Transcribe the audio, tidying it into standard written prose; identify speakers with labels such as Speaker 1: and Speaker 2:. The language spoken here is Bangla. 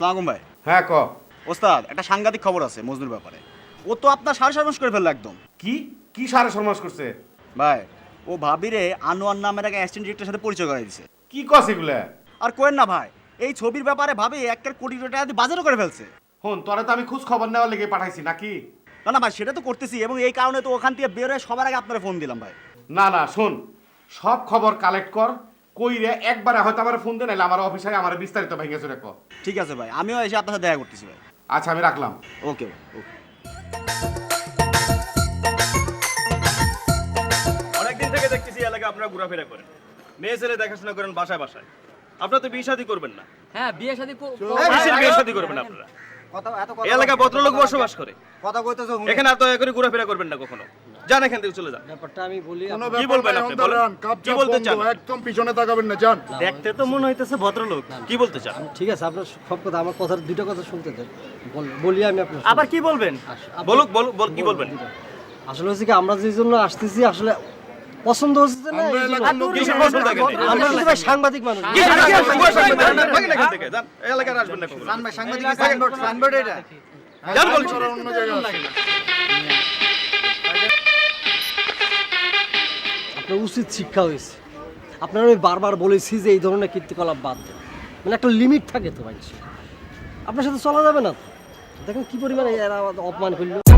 Speaker 1: সালাম ভাই।
Speaker 2: হ্যাঁ ক।
Speaker 1: ওস্তাদ একটা সাংঘাতিক খবর আছে মজনুর ব্যাপারে। ও তো আপনার সাড়ে সর্বনাশ করে ফেললো একদম।
Speaker 2: কি কি সারা সর্বনাশ করছে?
Speaker 1: ভাই ও ভাবিরে আনোয়ার নামের এক অ্যাসিস্ট্যান্ট ডিরেক্টরের সাথে পরিচয় করাই দিছে।
Speaker 2: কি কস এগুলা?
Speaker 1: আর কোয়েন না ভাই, এই ছবির ব্যাপারে ভাবি 1 কোটি টাকা দিয়ে বাজারও করে ফেলছে।
Speaker 2: হন তোরা তো আমি খোঁজ খবর নেওয়ার লেগে পাঠাইছি নাকি?
Speaker 1: না না ভাই, সেটা তো করতেছি এবং এই কারণে তো ওখান থেকে বের হয়ে সবার আগে আপনারা ফোন দিলাম ভাই।
Speaker 2: না না শোন, সব খবর কালেক্ট কর, কইরে একবারে হয়তো আমার ফোন দে, নাইলে আমার অফিসে আমার বিস্তারিত ভেঙে চুরে কর।
Speaker 1: ঠিক আছে ভাই, আমিও এসে আপনার সাথে দেখা করতেছি ভাই।
Speaker 2: আচ্ছা আমি রাখলাম।
Speaker 1: ওকে ভাই, ওকে।
Speaker 3: অনেকদিন থেকে দেখতেছি এলাকা আপনারা ঘোরাফেরা করেন, মেয়ে ছেলে দেখাশোনা করেন বাসায় বাসায়। আপনারা তো বিয়ে শাদী করবেন না।
Speaker 4: হ্যাঁ বিয়ে শাদী
Speaker 3: কিসের বিয়ে শাদী করবেন আপনারা? এই এলাকা ভদ্রলোক বসবাস করে,
Speaker 1: কথা কইতেছো
Speaker 3: এখানে আর দয়া করে ঘোরাফেরা করবেন না কখনো। যান এখান থেকে চলে যান।
Speaker 4: ব্যাপারটা আমি বলি
Speaker 3: কি বলবেন আপনি? বলেন। কি বলতে চান?
Speaker 5: একদম পিছনে তাকাবেন না, যান।
Speaker 3: দেখতে তো মনে হইতেছে ভদ্রলোক। কি বলতে চান?
Speaker 4: ঠিক আছে, আপনার সব কথা আমার কথার দুটো কথা শুনতে দেন, বলি আমি আপনার।
Speaker 3: আবার কি বলবেন? বলুক বলুক, কি বলবেন?
Speaker 4: আসলে হচ্ছে কি, আমরা যে জন্য আসতেছি আসলে পছন্দ হচ্ছে না,
Speaker 5: আমরা
Speaker 4: এই জন্য।
Speaker 5: এলাকার
Speaker 3: কিসের পছন্দ থাকে?
Speaker 4: আমরা কিন্তু ভাই সাংবাদিক মানুষ।
Speaker 3: কিসের ভাগেন এখান থেকে, যান। এই এলাকায় আর আসবেন না কখনো। যান বলছি।
Speaker 5: আপনারা অন্য জায়গায় আসুন।
Speaker 4: আপনার উচিত শিক্ষা হয়েছে। আপনার আমি বারবার বলেছি যে এই ধরনের কীর্তিকলাপ বাদ দেন, মানে একটা লিমিট থাকে তো ভাই। আপনার সাথে চলা যাবে না তো। দেখেন কি পরিমাণে এরা অপমান করলো।